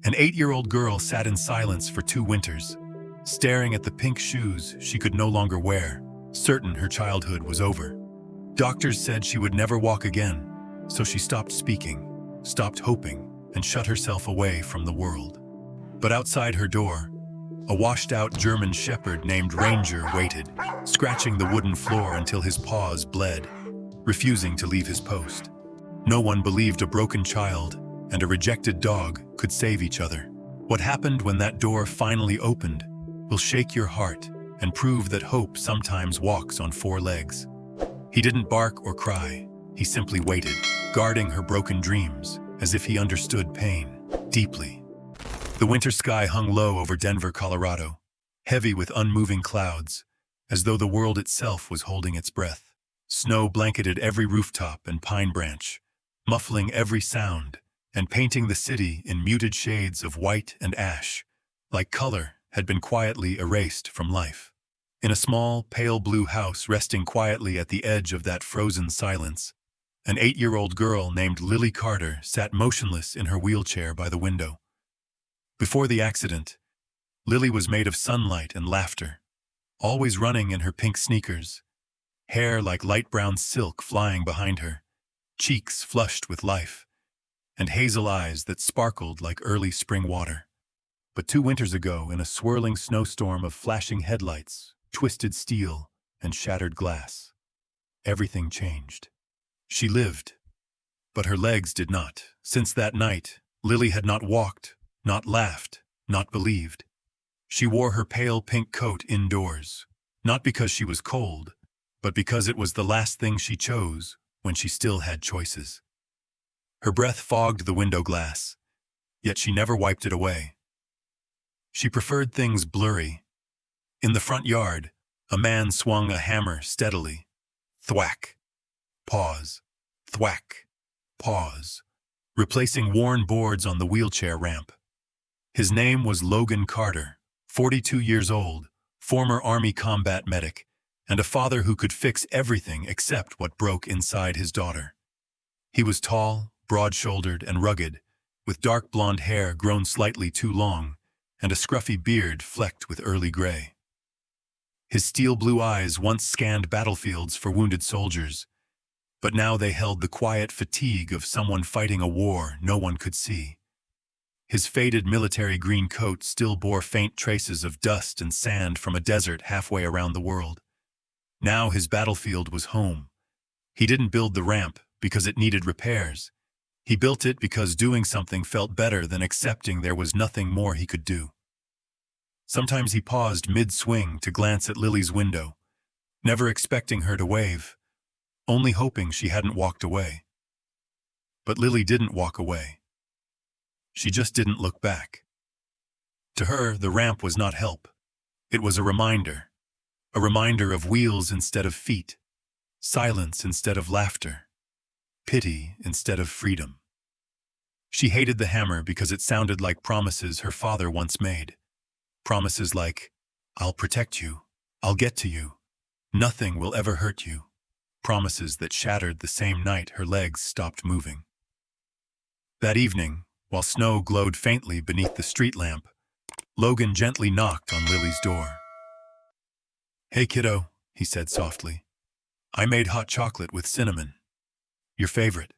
An 8-year-old girl sat in silence for 2 winters, staring at the pink shoes she could no longer wear, certain her childhood was over. Doctors said she would never walk again, so she stopped speaking, stopped hoping, and shut herself away from the world. But outside her door, a washed-out German shepherd named Ranger waited, scratching the wooden floor until his paws bled, refusing to leave his post. No one believed a broken child and a rejected dog could save each other. What happened when that door finally opened will shake your heart and prove that hope sometimes walks on 4 legs. He didn't bark or cry. He simply waited, guarding her broken dreams as if he understood pain deeply. The winter sky hung low over Denver, Colorado, heavy with unmoving clouds, as though the world itself was holding its breath. Snow blanketed every rooftop and pine branch, muffling every sound and painting the city in muted shades of white and ash, like color had been quietly erased from life. In a small, pale blue house resting quietly at the edge of that frozen silence, an 8-year-old girl named Lily Carter sat motionless in her wheelchair by the window. Before the accident, Lily was made of sunlight and laughter, always running in her pink sneakers, hair like light brown silk flying behind her, cheeks flushed with life, and hazel eyes that sparkled like early spring water. But 2 winters ago, in a swirling snowstorm of flashing headlights, twisted steel, and shattered glass, everything changed. She lived, but her legs did not. Since that night, Lily had not walked, not laughed, not believed. She wore her pale pink coat indoors, not because she was cold, but because it was the last thing she chose when she still had choices. Her breath fogged the window glass, yet she never wiped it away. She preferred things blurry. In the front yard, a man swung a hammer steadily. Thwack. Pause. Thwack. Pause. Replacing worn boards on the wheelchair ramp. His name was Logan Carter, 42 years old, former Army combat medic, and a father who could fix everything except what broke inside his daughter. He was tall, broad-shouldered, and rugged, with dark blonde hair grown slightly too long, and a scruffy beard flecked with early gray. His steel blue eyes once scanned battlefields for wounded soldiers, but now they held the quiet fatigue of someone fighting a war no one could see. His faded military green coat still bore faint traces of dust and sand from a desert halfway around the world. Now his battlefield was home. He didn't build the ramp because it needed repairs. He built it because doing something felt better than accepting there was nothing more he could do. Sometimes he paused mid-swing to glance at Lily's window, never expecting her to wave, only hoping she hadn't walked away. But Lily didn't walk away. She just didn't look back. To her, the ramp was not help. It was a reminder of wheels instead of feet, silence instead of laughter, pity instead of freedom. She hated the hammer because it sounded like promises her father once made. Promises like, "I'll protect you, I'll get to you, nothing will ever hurt you." Promises that shattered the same night her legs stopped moving. That evening, while snow glowed faintly beneath the street lamp, Logan gently knocked on Lily's door. "Hey kiddo," he said softly. "I made hot chocolate with cinnamon. Your favorite."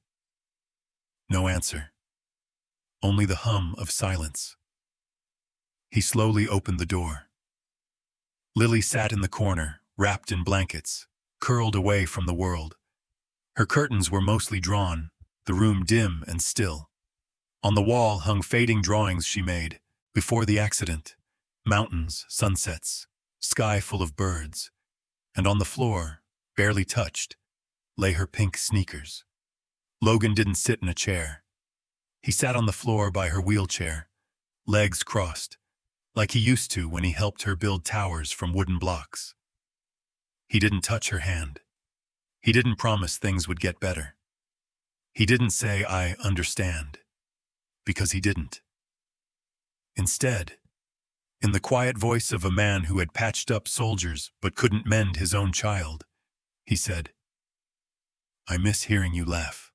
No answer. Only the hum of silence. He slowly opened the door. Lily sat in the corner, wrapped in blankets, curled away from the world. Her curtains were mostly drawn, the room dim and still. On the wall hung fading drawings she made before the accident, mountains, sunsets, sky full of birds, and on the floor, barely touched, lay her pink sneakers. Logan didn't sit in a chair. He sat on the floor by her wheelchair, legs crossed, like he used to when he helped her build towers from wooden blocks. He didn't touch her hand. He didn't promise things would get better. He didn't say, "I understand," because he didn't. Instead, in the quiet voice of a man who had patched up soldiers but couldn't mend his own child, he said, "I miss hearing you laugh."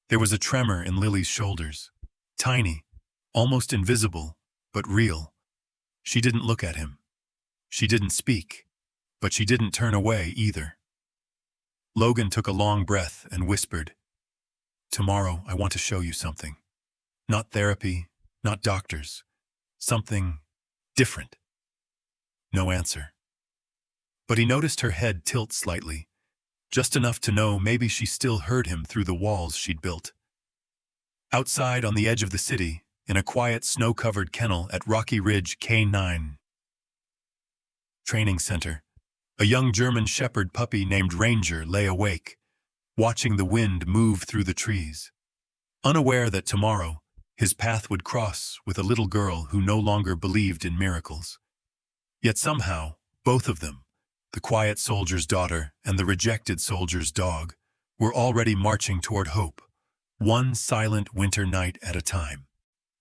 There was a tremor in Lily's shoulders, tiny, almost invisible, but real. She didn't look at him. She didn't speak, but she didn't turn away either. Logan took a long breath and whispered, "Tomorrow I want to show you something. Not therapy, not doctors. Something different." No answer. But he noticed her head tilt slightly, just enough to know maybe she still heard him through the walls she'd built. Outside on the edge of the city, in a quiet snow-covered kennel at Rocky Ridge K9 Training Center, a young German shepherd puppy named Ranger lay awake, watching the wind move through the trees. Unaware that tomorrow, his path would cross with a little girl who no longer believed in miracles. Yet somehow, both of them, the quiet soldier's daughter and the rejected soldier's dog, were already marching toward hope, one silent winter night at a time.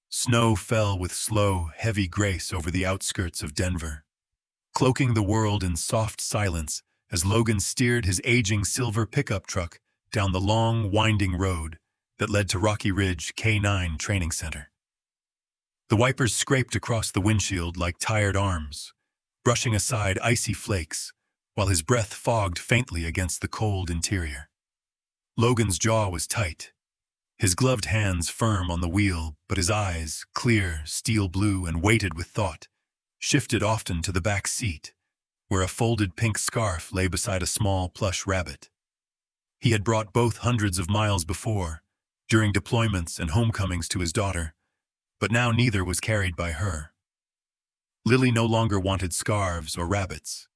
Snow fell with slow, heavy grace over the outskirts of Denver, cloaking the world in soft silence as Logan steered his aging silver pickup truck down the long, winding road that led to Rocky Ridge K9 Training Center. The wipers scraped across the windshield like tired arms, brushing aside icy flakes, while his breath fogged faintly against the cold interior. Logan's jaw was tight, his gloved hands firm on the wheel, but his eyes, clear, steel blue and weighted with thought, shifted often to the back seat, where a folded pink scarf lay beside a small plush rabbit. He had brought both hundreds of miles before, during deployments and homecomings to his daughter, but now neither was carried by her. Lily no longer wanted scarves or rabbits.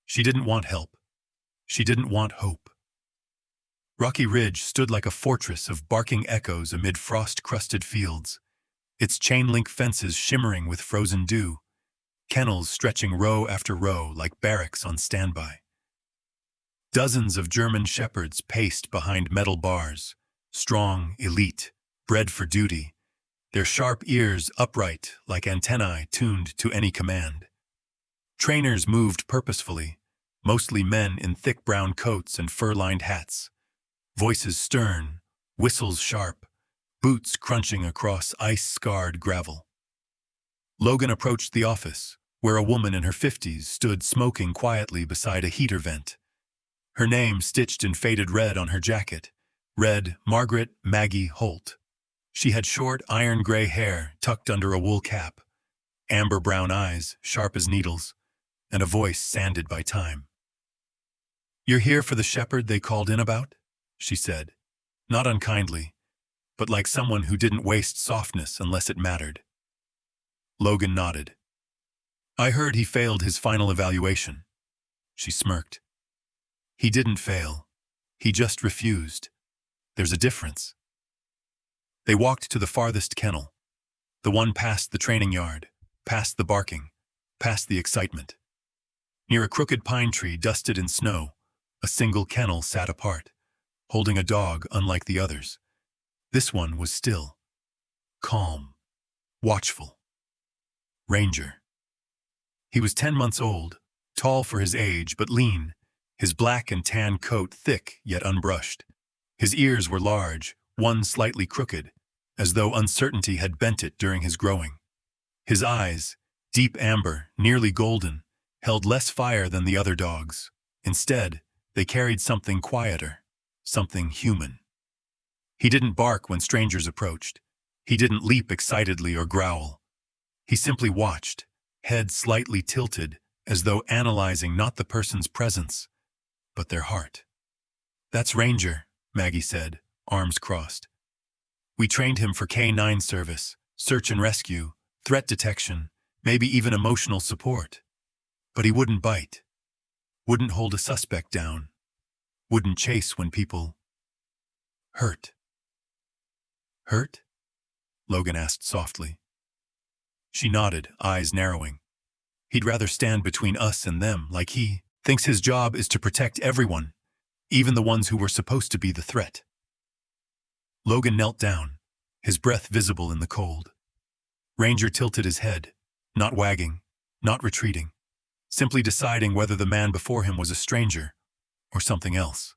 She didn't want help. She didn't want hope. Rocky Ridge stood like a fortress of barking echoes amid frost-crusted fields, its chain-link fences shimmering with frozen dew, kennels stretching row after row like barracks on standby. Dozens of German shepherds paced behind metal bars, strong, elite, bred for duty, their sharp ears upright like antennae tuned to any command. Trainers moved purposefully, mostly men in thick brown coats and fur-lined hats, voices stern, whistles sharp, boots crunching across ice-scarred gravel. Logan approached the office, where a woman in her 50s stood smoking quietly beside a heater vent. Her name stitched in faded red on her jacket, read Margaret Maggie Holt. She had short, iron-gray hair tucked under a wool cap, amber-brown eyes, sharp as needles, and a voice sanded by time. "You're here for the shepherd they called in about?" she said, not unkindly, but like someone who didn't waste softness unless it mattered. Logan nodded. "I heard he failed his final evaluation." She smirked. "He didn't fail. He just refused. There's a difference." They walked to the farthest kennel, the one past the training yard, past the barking, past the excitement. Near a crooked pine tree dusted in snow, a single kennel sat apart, holding a dog unlike the others. This one was still, calm, watchful. Ranger. He was 10 months old, tall for his age but lean, his black and tan coat thick yet unbrushed. His ears were large, one slightly crooked, as though uncertainty had bent it during his growing. His eyes, deep amber, nearly golden, held less fire than the other dogs. Instead, they carried something quieter, something human. He didn't bark when strangers approached. He didn't leap excitedly or growl. He simply watched, head slightly tilted, as though analyzing not the person's presence, but their heart. "That's Ranger," Maggie said, arms crossed. "We trained him for K9 service, search and rescue, threat detection, maybe even emotional support. But he wouldn't bite, wouldn't hold a suspect down, wouldn't chase when people hurt." "Hurt?" Logan asked softly. She nodded, eyes narrowing. "He'd rather stand between us and them, like he thinks his job is to protect everyone, even the ones who were supposed to be the threat." Logan knelt down, his breath visible in the cold. Ranger tilted his head, not wagging, not retreating, simply deciding whether the man before him was a stranger or something else.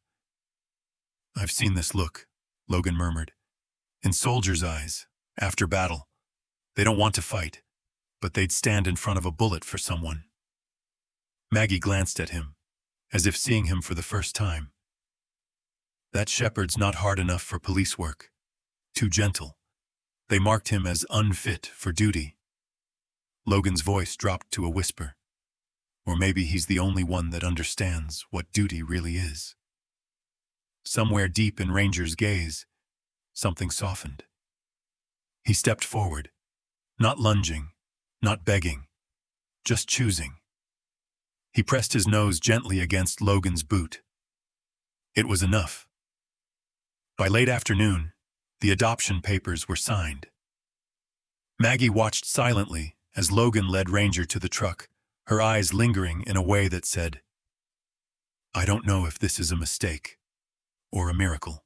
"I've seen this look," Logan murmured, "in soldiers' eyes, after battle, They don't want to fight, but they'd stand in front of a bullet for someone. Maggie glanced at him, as if seeing him for the first time. That shepherd's not hard enough for police work. Too gentle. They marked him as unfit for duty. Logan's voice dropped to a whisper. Or maybe he's the only one that understands what duty really is. Somewhere deep in Ranger's gaze, something softened. He stepped forward, not lunging, not begging, just choosing. He pressed his nose gently against Logan's boot. It was enough. By late afternoon, the adoption papers were signed. Maggie watched silently as Logan led Ranger to the truck, her eyes lingering in a way that said, "I don't know if this is a mistake or a miracle."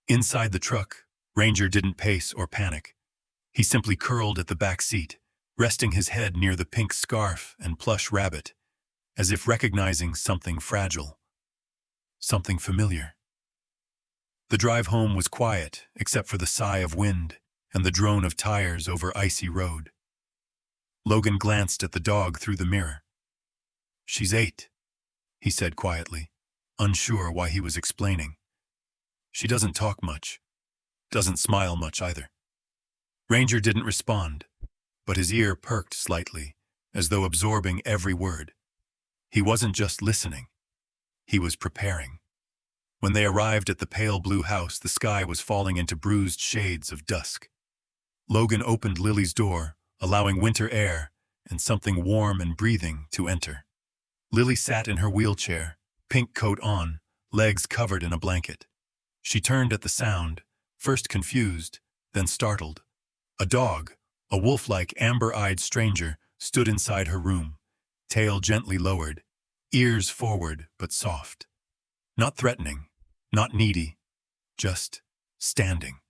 Inside the truck, Ranger didn't pace or panic. He simply curled at the back seat, resting his head near the pink scarf and plush rabbit, as if recognizing something fragile, something familiar. The drive home was quiet, except for the sigh of wind and the drone of tires over icy road. Logan glanced at the dog through the mirror. "She's 8, he said quietly, unsure why he was explaining. "She doesn't talk much, doesn't smile much either." Ranger didn't respond, but his ear perked slightly, as though absorbing every word. He wasn't just listening, he was preparing. When they arrived at the pale blue house, the sky was falling into bruised shades of dusk. Logan opened Lily's door, allowing winter air and something warm and breathing to enter. Lily sat in her wheelchair, pink coat on, legs covered in a blanket. She turned at the sound, first confused, then startled. A dog, a wolf-like amber-eyed stranger, stood inside her room, tail gently lowered, ears forward but soft. Not threatening, not needy, just standing.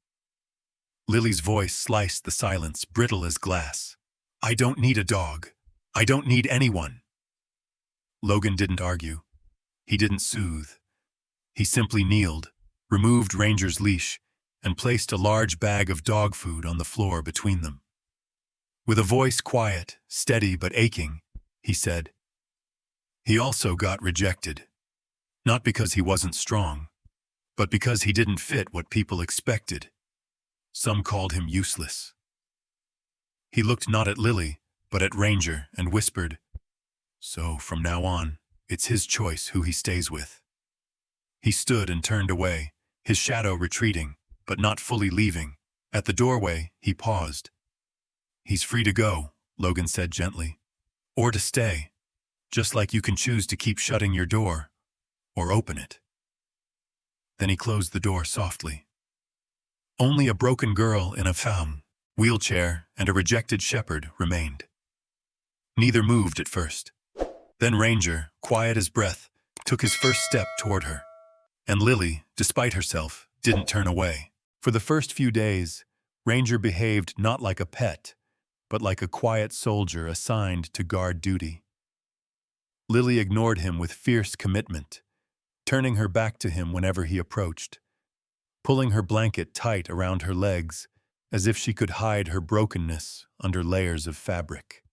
Lily's voice sliced the silence, brittle as glass. "I don't need a dog. I don't need anyone." Logan didn't argue. He didn't soothe. He simply kneeled, removed Ranger's leash, and placed a large bag of dog food on the floor between them. With a voice quiet, steady but aching, he said, "He also got rejected. Not because he wasn't strong, but because he didn't fit what people expected. Some called him useless." He looked not at Lily, but at Ranger and whispered, "So from now on, it's his choice who he stays with." He stood and turned away, his shadow retreating, but not fully leaving. At the doorway, he paused. "He's free to go," Logan said gently, "or to stay, just like you can choose to keep shutting your door or open it." Then he closed the door softly. Only a broken girl in a wheelchair and a rejected shepherd remained. Neither moved at first. Then Ranger, quiet as breath, took his first step toward her. And Lily, despite herself, didn't turn away. For the first few days, Ranger behaved not like a pet, but like a quiet soldier assigned to guard duty. Lily ignored him with fierce commitment, turning her back to him whenever he approached, pulling her blanket tight around her legs as if she could hide her brokenness under layers of fabric.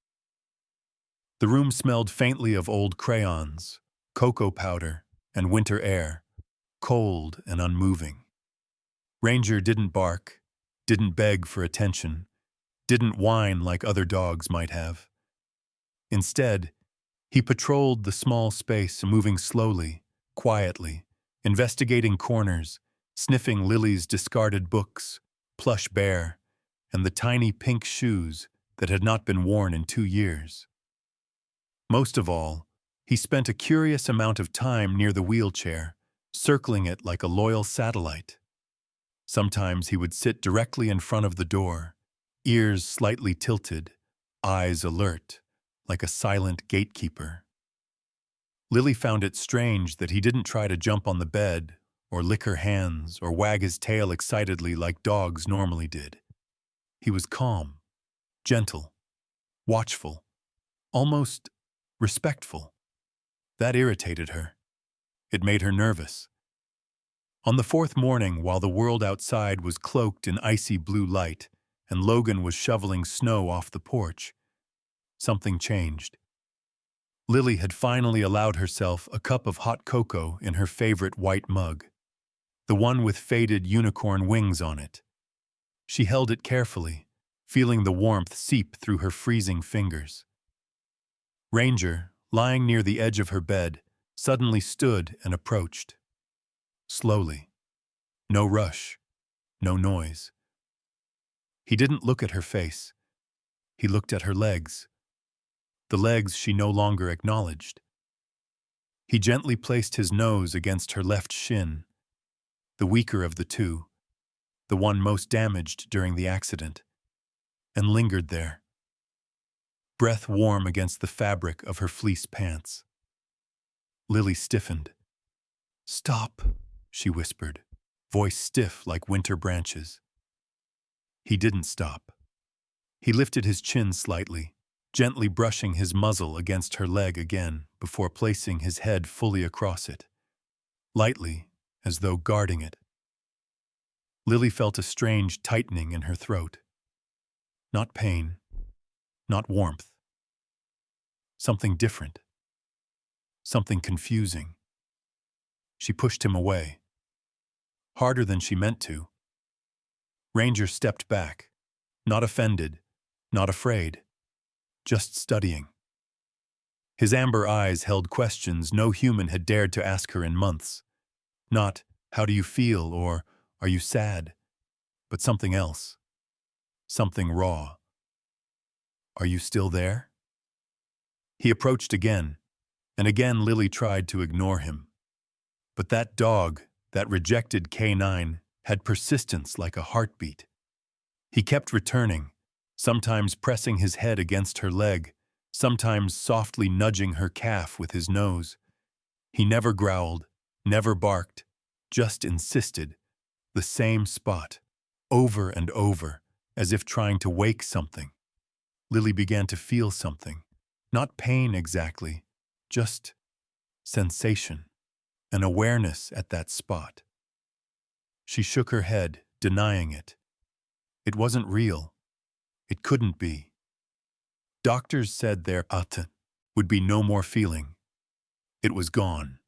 The room smelled faintly of old crayons, cocoa powder, and winter air, cold and unmoving. Ranger didn't bark, didn't beg for attention, didn't whine like other dogs might have. Instead, he patrolled the small space, moving slowly, quietly, investigating corners, sniffing Lily's discarded books, plush bear, and the tiny pink shoes that had not been worn in 2 years. Most of all, he spent a curious amount of time near the wheelchair, circling it like a loyal satellite. Sometimes he would sit directly in front of the door, ears slightly tilted, eyes alert, like a silent gatekeeper. Lily found it strange that he didn't try to jump on the bed or lick her hands or wag his tail excitedly like dogs normally did. He was calm, gentle, watchful, almost respectful. That irritated her. It made her nervous. On the 4th morning, while the world outside was cloaked in icy blue light, and Logan was shoveling snow off the porch. Something changed. Lily had finally allowed herself a cup of hot cocoa in her favorite white mug, the one with faded unicorn wings on it. She held it carefully, feeling the warmth seep through her freezing fingers. Ranger, lying near the edge of her bed, suddenly stood and approached. Slowly. No rush. No noise. He didn't look at her face. He looked at her legs. The legs she no longer acknowledged. He gently placed his nose against her left shin, the weaker of the two, the one most damaged during the accident, and lingered there, breath warm against the fabric of her fleece pants. Lily stiffened. "Stop," she whispered, voice stiff like winter branches. He didn't stop. He lifted his chin slightly, gently brushing his muzzle against her leg again before placing his head fully across it, lightly, as though guarding it. Lily felt a strange tightening in her throat. Not pain, not warmth. Something different. Something confusing. She pushed him away. Harder than she meant to. Ranger stepped back, not offended, not afraid, just studying. His amber eyes held questions no human had dared to ask her in months. Not, "How do you feel?" or "Are you sad?" but something else. Something raw. "Are you still there?" He approached again, and again Lily tried to ignore him. But that dog, that rejected canine, had persistence like a heartbeat. He kept returning, sometimes pressing his head against her leg, sometimes softly nudging her calf with his nose. He never growled, never barked, just insisted, the same spot, over and over, as if trying to wake something. Lily began to feel something, not pain exactly, just sensation, an awareness at that spot. She shook her head, denying it. It wasn't real. It couldn't be. Doctors said there would be no more feeling. It was gone.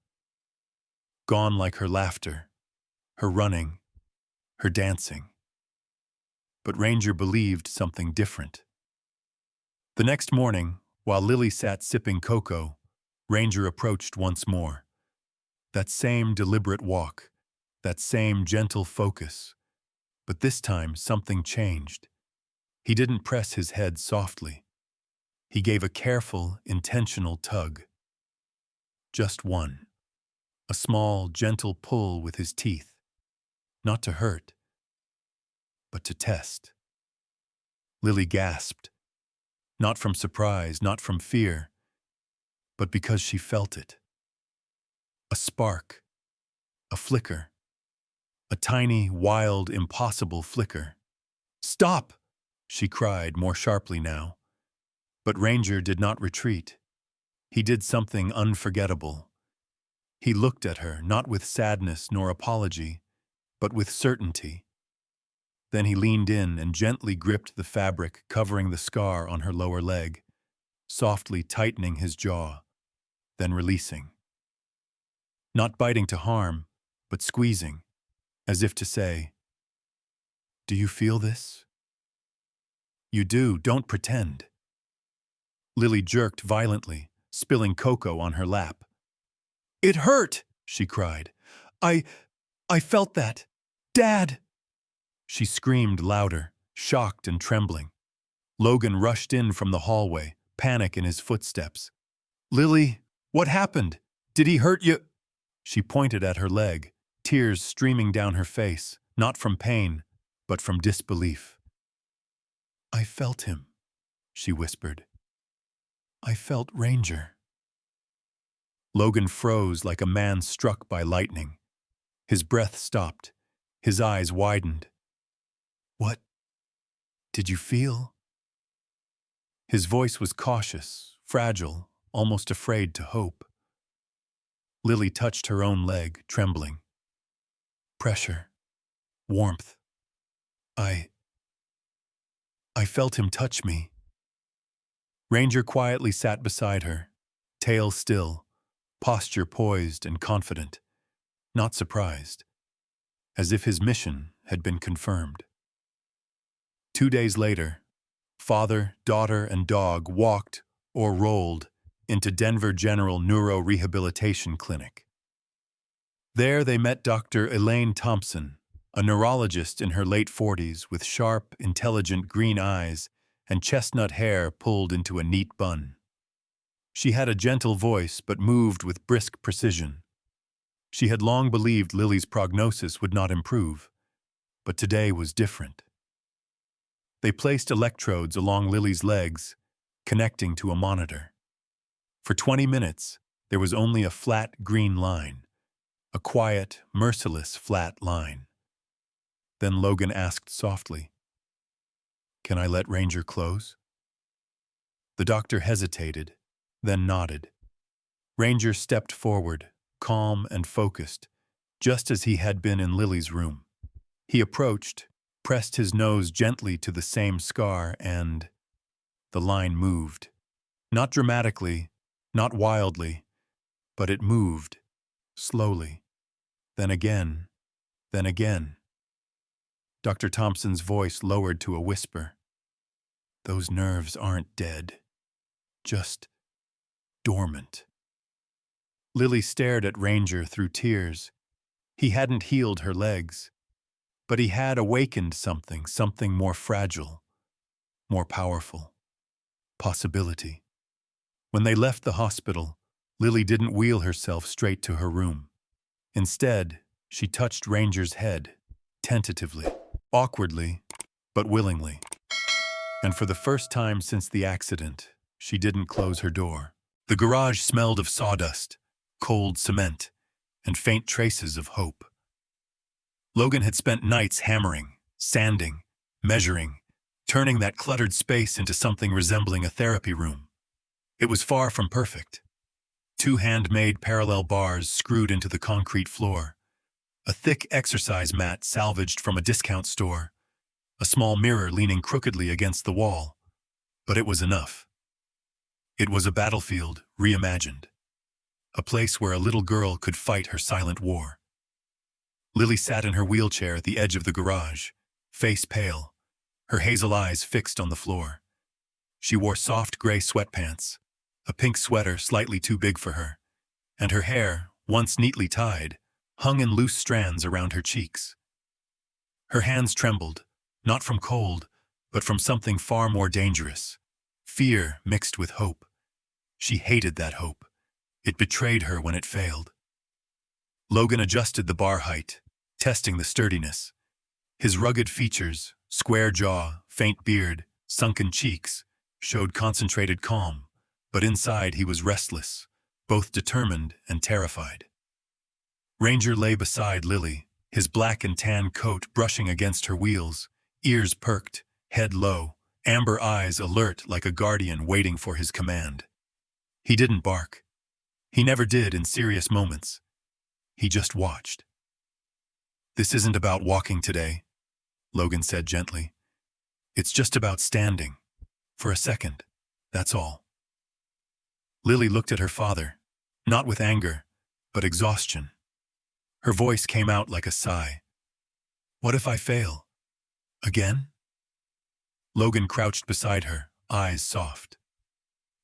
Gone like her laughter, her running, her dancing. But Ranger believed something different. The next morning, while Lily sat sipping cocoa, Ranger approached once more. That same deliberate walk, that same gentle focus. But this time something changed. He didn't press his head softly. He gave a careful, intentional tug. Just one. A small, gentle pull with his teeth. Not to hurt, but to test. Lily gasped. Not from surprise, not from fear, but because she felt it. A spark. A flicker. A tiny, wild, impossible flicker. "Stop!" she cried, more sharply now. But Ranger did not retreat. He did something unforgettable. He looked at her, not with sadness nor apology, but with certainty. Then he leaned in and gently gripped the fabric covering the scar on her lower leg, softly tightening his jaw, then releasing. Not biting to harm, but squeezing, as if to say, "Do you feel this? You do, don't pretend." Lily jerked violently, spilling cocoa on her lap. "It hurt!" she cried. I felt that. Dad!" She screamed louder, shocked and trembling. Logan rushed in from the hallway, panic in his footsteps. "Lily, what happened? Did he hurt you?" She pointed at her leg, tears streaming down her face, not from pain, but from disbelief. "I felt him," she whispered. "I felt Ranger." Logan froze like a man struck by lightning. His breath stopped. His eyes widened. "What did you feel?" His voice was cautious, fragile, almost afraid to hope. Lily touched her own leg, trembling. "Pressure. Warmth. I I felt him touch me. Ranger quietly sat beside her, tail still, posture poised and confident, not surprised, as if his mission had been confirmed. 2 days later, father, daughter, and dog walked or rolled into Denver General Neurorehabilitation Clinic. There they met Dr. Elaine Thompson, a neurologist in her late 40s with sharp, intelligent green eyes and chestnut hair pulled into a neat bun. She had a gentle voice but moved with brisk precision. She had long believed Lily's prognosis would not improve, but today was different. They placed electrodes along Lily's legs, connecting to a monitor. For 20 minutes, there was only a flat green line, a quiet, merciless flat line. Then Logan asked softly, "Can I let Ranger close?" The doctor hesitated, then nodded. Ranger stepped forward, calm and focused, just as he had been in Lily's room. He approached, pressed his nose gently to the same scar, and the line moved. Not dramatically, not wildly, but it moved, slowly. Then again, then again. Dr. Thompson's voice lowered to a whisper. "Those nerves aren't dead, just dormant." Lily stared at Ranger through tears. He hadn't healed her legs, but he had awakened something more fragile, more powerful. Possibility. When they left the hospital, Lily didn't wheel herself straight to her room. Instead, she touched Ranger's head, tentatively, awkwardly, but willingly. And for the first time since the accident, she didn't close her door. The garage smelled of sawdust, cold cement, and faint traces of hope. Logan had spent nights hammering, sanding, measuring, turning that cluttered space into something resembling a therapy room. It was far from perfect. 2 handmade parallel bars screwed into the concrete floor, a thick exercise mat salvaged from a discount store, a small mirror leaning crookedly against the wall. But it was enough. It was a battlefield reimagined, a place where a little girl could fight her silent war. Lily sat in her wheelchair at the edge of the garage, face pale, her hazel eyes fixed on the floor. She wore soft gray sweatpants, a pink sweater slightly too big for her, and her hair, once neatly tied, hung in loose strands around her cheeks. Her hands trembled, not from cold, but from something far more dangerous, fear mixed with hope. She hated that hope. It betrayed her when it failed. Logan adjusted the bar height, testing the sturdiness. His rugged features, square jaw, faint beard, sunken cheeks, showed concentrated calm, but inside he was restless, both determined and terrified. Ranger lay beside Lily, his black and tan coat brushing against her wheels, ears perked, head low, amber eyes alert like a guardian waiting for his command. He didn't bark. He never did in serious moments. He just watched. "This isn't about walking today," Logan said gently. "It's just about standing. For a second, that's all." Lily looked at her father, not with anger, but exhaustion. Her voice came out like a sigh. "What if I fail? Again?" Logan crouched beside her, eyes soft.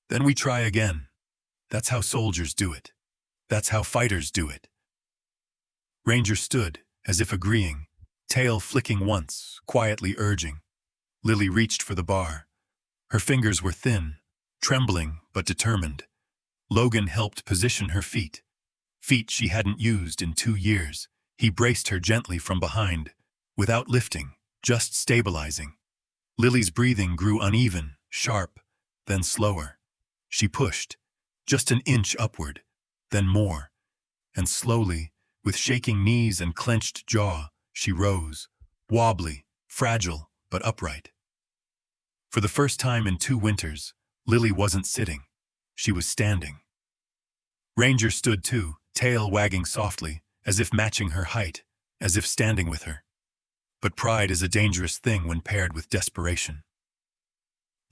"Then we try again. That's how soldiers do it. That's how fighters do it." Ranger stood, as if agreeing, tail flicking once, quietly urging. Lily reached for the bar. Her fingers were thin, trembling but determined. Logan helped position her feet she hadn't used in 2 years. He braced her gently from behind, without lifting, just stabilizing. Lily's breathing grew uneven, sharp, then slower. She pushed, just an inch upward, then more, and slowly, with shaking knees and clenched jaw, she rose, wobbly, fragile, but upright. For the first time in 2 winters, Lily wasn't sitting. She was standing. Ranger stood too, tail wagging softly, as if matching her height, as if standing with her. But pride is a dangerous thing when paired with desperation.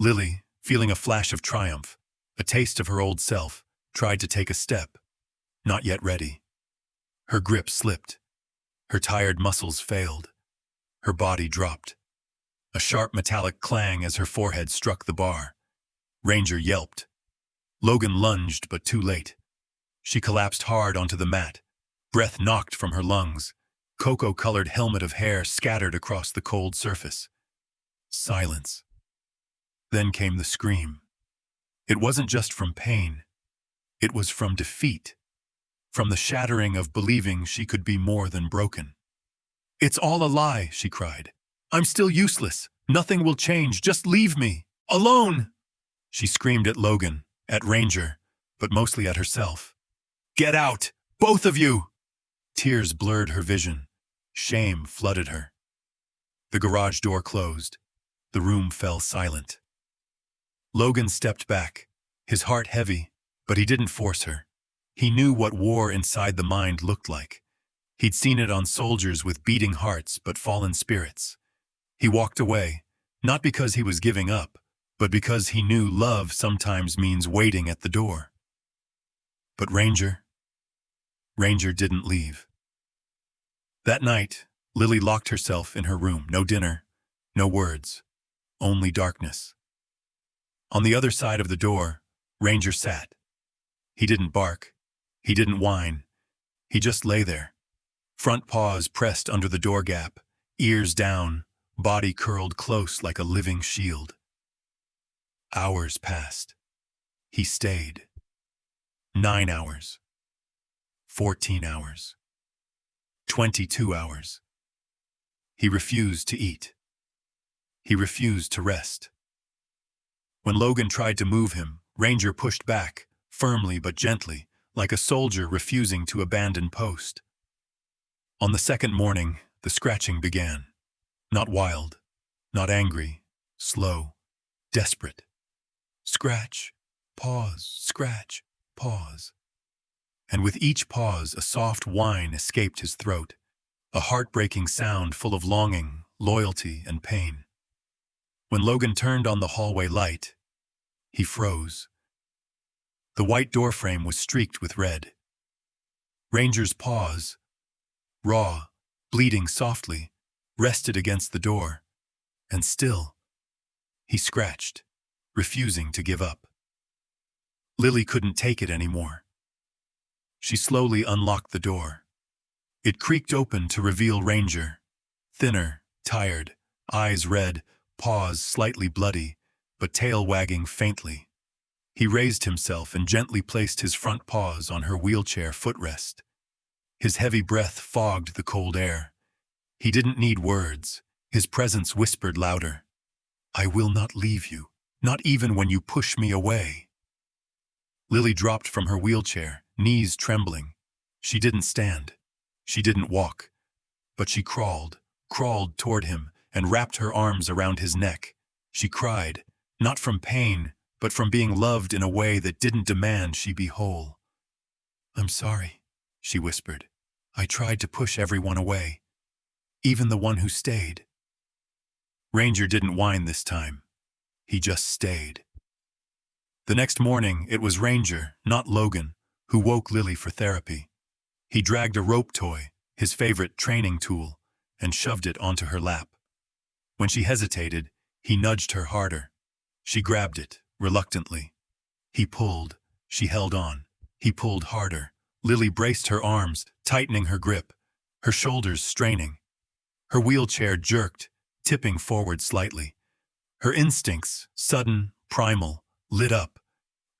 Lily, feeling a flash of triumph, a taste of her old self, tried to take a step, not yet ready. Her grip slipped. Her tired muscles failed. Her body dropped. A sharp metallic clang as her forehead struck the bar. Ranger yelped. Logan lunged, but too late. She collapsed hard onto the mat. Breath knocked from her lungs. Cocoa-colored helmet of hair scattered across the cold surface. Silence. Then came the scream. It wasn't just from pain. It was from defeat. From the shattering of believing she could be more than broken. "It's all a lie," she cried. "I'm still useless. Nothing will change. Just leave me. Alone!" She screamed at Logan, at Ranger, but mostly at herself. "Get out! Both of you!" Tears blurred her vision. Shame flooded her. The garage door closed. The room fell silent. Logan stepped back, his heart heavy, but he didn't force her. He knew what war inside the mind looked like. He'd seen it on soldiers with beating hearts but fallen spirits. He walked away, not because he was giving up, but because he knew love sometimes means waiting at the door. But Ranger didn't leave. That night, Lily locked herself in her room. No dinner, no words, only darkness. On the other side of the door, Ranger sat. He didn't bark. He didn't whine. He just lay there. Front paws pressed under the door gap, ears down, body curled close like a living shield. Hours passed. He stayed. 9 hours. 14 hours. 22 hours. He refused to eat. He refused to rest. When Logan tried to move him, Ranger pushed back, firmly but gently, like a soldier refusing to abandon post. On the second morning, the scratching began. Not wild, not angry, slow, desperate. Scratch, pause, scratch, pause. And with each pause, a soft whine escaped his throat, a heartbreaking sound full of longing, loyalty, and pain. When Logan turned on the hallway light, he froze. The white doorframe was streaked with red. Ranger's paws, raw, bleeding softly, rested against the door, and still, he scratched, refusing to give up. Lily couldn't take it anymore. She slowly unlocked the door. It creaked open to reveal Ranger, thinner, tired, eyes red, paws slightly bloody, but tail wagging faintly. He raised himself and gently placed his front paws on her wheelchair footrest. His heavy breath fogged the cold air. He didn't need words. His presence whispered louder. "I will not leave you, not even when you push me away." Lily dropped from her wheelchair, knees trembling. She didn't stand. She didn't walk. But she crawled toward him and wrapped her arms around his neck. She cried, not from pain, but from being loved in a way that didn't demand she be whole. "I'm sorry," she whispered. "I tried to push everyone away, even the one who stayed." Ranger didn't whine this time. He just stayed. The next morning, it was Ranger, not Logan, who woke Lily for therapy. He dragged a rope toy, his favorite training tool, and shoved it onto her lap. When she hesitated, he nudged her harder. She grabbed it, reluctantly. He pulled. She held on. He pulled harder. Lily braced her arms, tightening her grip, her shoulders straining. Her wheelchair jerked, tipping forward slightly. Her instincts, sudden, primal, lit up.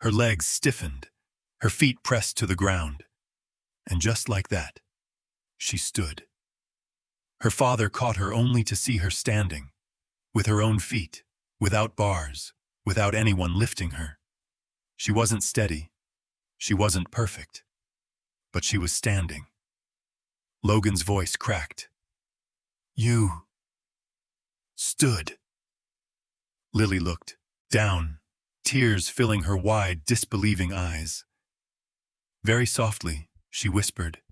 Her legs stiffened. Her feet pressed to the ground. And just like that, she stood. Her father caught her only to see her standing, with her own feet, without bars, without anyone lifting her. She wasn't steady. She wasn't perfect. But she was standing. Logan's voice cracked. "You stood." Lily looked down, tears filling her wide, disbelieving eyes. Very softly, she whispered,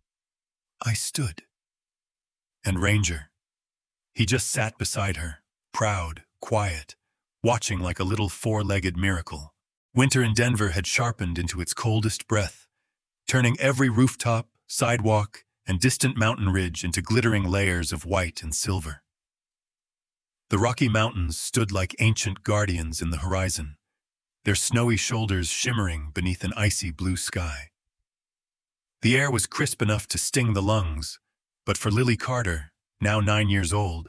"I stood." And Ranger, he just sat beside her, proud, quiet, watching like a little four-legged miracle. Winter in Denver had sharpened into its coldest breath, turning every rooftop, sidewalk, and distant mountain ridge into glittering layers of white and silver. The Rocky Mountains stood like ancient guardians in the horizon, their snowy shoulders shimmering beneath an icy blue sky. The air was crisp enough to sting the lungs, but for Lily Carter, now 9 years old,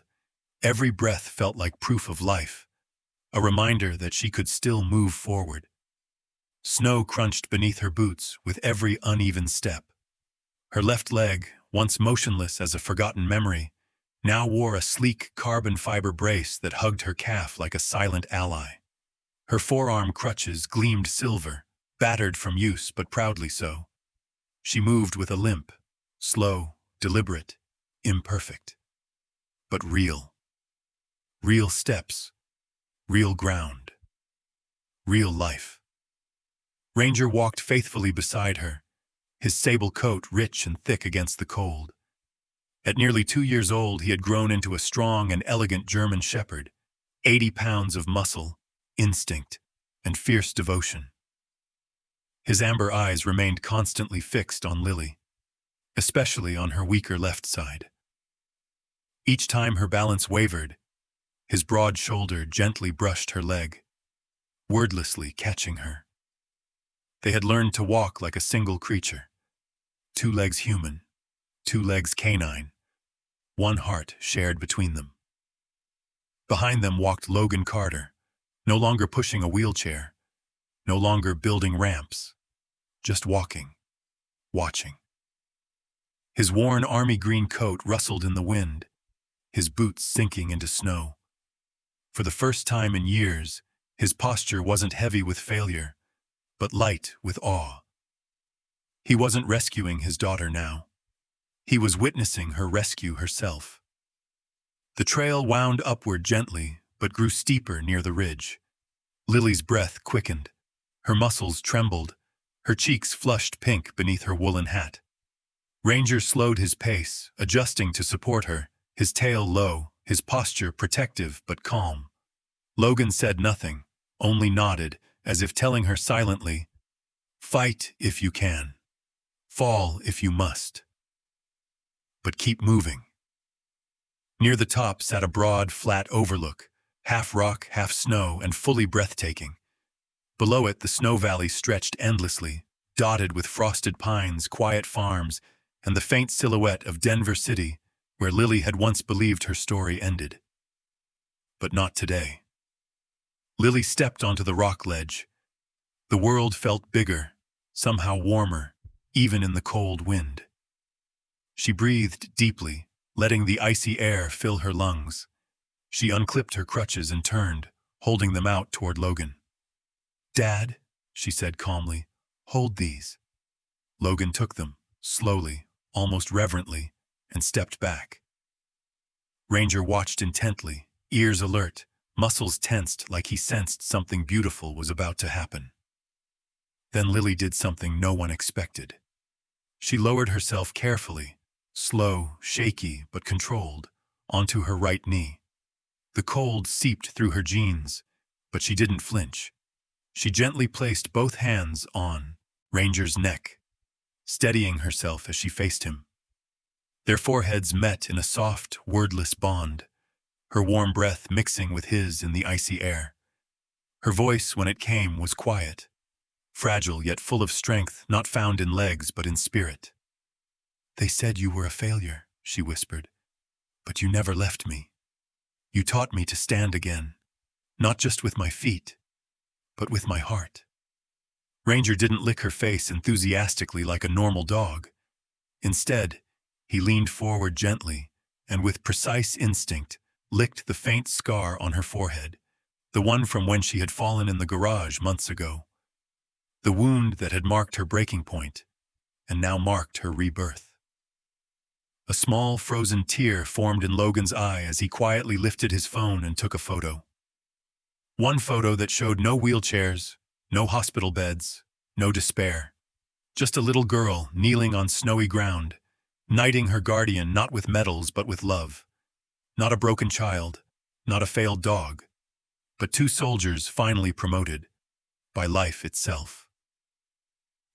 every breath felt like proof of life, a reminder that she could still move forward. Snow crunched beneath her boots with every uneven step. Her left leg, once motionless as a forgotten memory, now wore a sleek carbon fiber brace that hugged her calf like a silent ally. Her forearm crutches gleamed silver, battered from use but proudly so. She moved with a limp, slow, deliberate, imperfect, but real. Real steps, real ground, real life. Ranger walked faithfully beside her, his sable coat rich and thick against the cold. At nearly 2 years old, he had grown into a strong and elegant German shepherd, 80 pounds of muscle, instinct, and fierce devotion. His amber eyes remained constantly fixed on Lily, especially on her weaker left side. Each time her balance wavered, his broad shoulder gently brushed her leg, wordlessly catching her. They had learned to walk like a single creature, 2 legs human, 2 legs canine, 1 heart shared between them. Behind them walked Logan Carter, no longer pushing a wheelchair, no longer building ramps, just walking, watching. His worn army green coat rustled in the wind, his boots sinking into snow. For the first time in years, his posture wasn't heavy with failure, but light with awe. He wasn't rescuing his daughter now. He was witnessing her rescue herself. The trail wound upward gently, but grew steeper near the ridge. Lily's breath quickened. Her muscles trembled. Her cheeks flushed pink beneath her woolen hat. Ranger slowed his pace, adjusting to support her, his tail low, his posture protective but calm. Logan said nothing, only nodded, as if telling her silently, "Fight if you can. Fall if you must. But keep moving." Near the top sat a broad, flat overlook, half rock, half snow, and fully breathtaking. Below it, the snow valley stretched endlessly, dotted with frosted pines, quiet farms, and the faint silhouette of Denver City, where Lily had once believed her story ended. But not today. Lily stepped onto the rock ledge. The world felt bigger, somehow warmer, even in the cold wind. She breathed deeply, letting the icy air fill her lungs. She unclipped her crutches and turned, holding them out toward Logan. "Dad," she said calmly, "hold these." Logan took them, slowly, almost reverently, and stepped back. Ranger watched intently, ears alert, muscles tensed like he sensed something beautiful was about to happen. Then Lily did something no one expected. She lowered herself carefully, slow, shaky, but controlled, onto her right knee. The cold seeped through her jeans, but she didn't flinch. She gently placed both hands on Ranger's neck, steadying herself as she faced him. Their foreheads met in a soft, wordless bond, her warm breath mixing with his in the icy air. Her voice, when it came, was quiet, fragile yet full of strength not found in legs but in spirit. "They said you were a failure," she whispered, "but you never left me. You taught me to stand again, not just with my feet, but with my heart." Ranger didn't lick her face enthusiastically like a normal dog. Instead, he leaned forward gently and with precise instinct licked the faint scar on her forehead, the one from when she had fallen in the garage months ago. The wound that had marked her breaking point and now marked her rebirth. A small, frozen tear formed in Logan's eye as he quietly lifted his phone and took a photo. One photo that showed no wheelchairs, no hospital beds, no despair. Just a little girl kneeling on snowy ground, knighting her guardian not with medals but with love. Not a broken child, not a failed dog, but 2 soldiers finally promoted by life itself.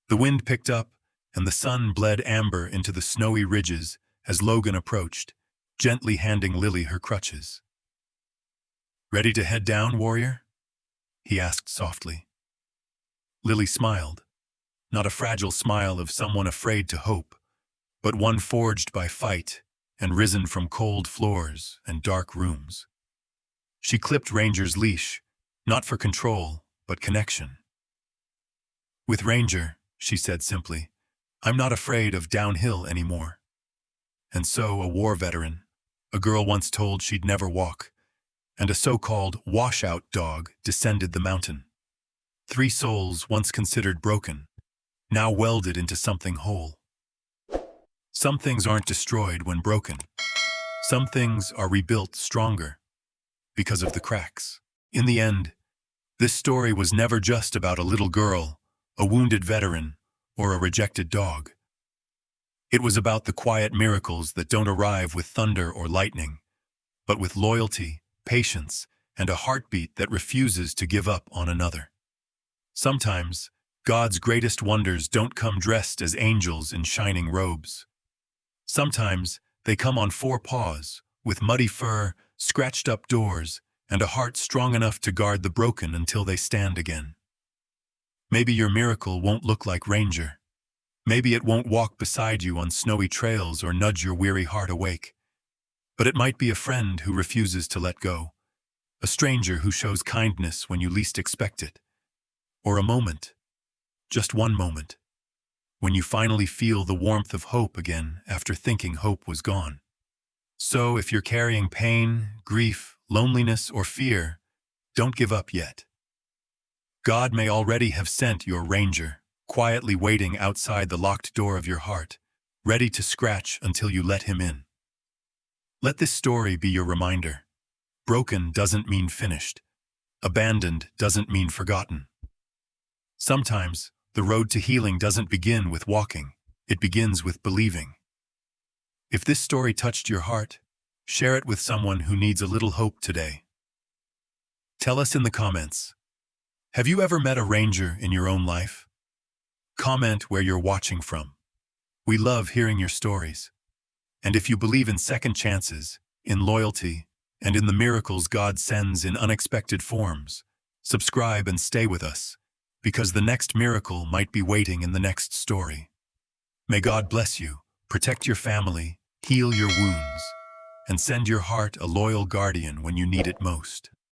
The wind picked up, and the sun bled amber into the snowy ridges as Logan approached, gently handing Lily her crutches. "Ready to head down, warrior?" he asked softly. Lily smiled, not a fragile smile of someone afraid to hope, but one forged by fight and risen from cold floors and dark rooms. She clipped Ranger's leash, not for control, but connection. "With Ranger," she said simply, "I'm not afraid of downhill anymore." And so a war veteran, a girl once told she'd never walk, and a so-called washout dog descended the mountain. 3 souls once considered broken, now welded into something whole. Some things aren't destroyed when broken. Some things are rebuilt stronger because of the cracks. In the end, this story was never just about a little girl, a wounded veteran, or a rejected dog. It was about the quiet miracles that don't arrive with thunder or lightning, but with loyalty, patience, and a heartbeat that refuses to give up on another. Sometimes, God's greatest wonders don't come dressed as angels in shining robes. Sometimes, they come on 4 paws, with muddy fur, scratched-up doors, and a heart strong enough to guard the broken until they stand again. Maybe your miracle won't look like Ranger. Maybe it won't walk beside you on snowy trails or nudge your weary heart awake. But it might be a friend who refuses to let go, a stranger who shows kindness when you least expect it, or a moment, just one moment, when you finally feel the warmth of hope again after thinking hope was gone. So if you're carrying pain, grief, loneliness, or fear, don't give up yet. God may already have sent your Ranger, quietly waiting outside the locked door of your heart, ready to scratch until you let him in. Let this story be your reminder. Broken doesn't mean finished. Abandoned doesn't mean forgotten. Sometimes, the road to healing doesn't begin with walking. It begins with believing. If this story touched your heart, share it with someone who needs a little hope today. Tell us in the comments. Have you ever met a Ranger in your own life? Comment where you're watching from. We love hearing your stories. And if you believe in second chances, in loyalty, and in the miracles God sends in unexpected forms, subscribe and stay with us, because the next miracle might be waiting in the next story. May God bless you, protect your family, heal your wounds, and send your heart a loyal guardian when you need it most.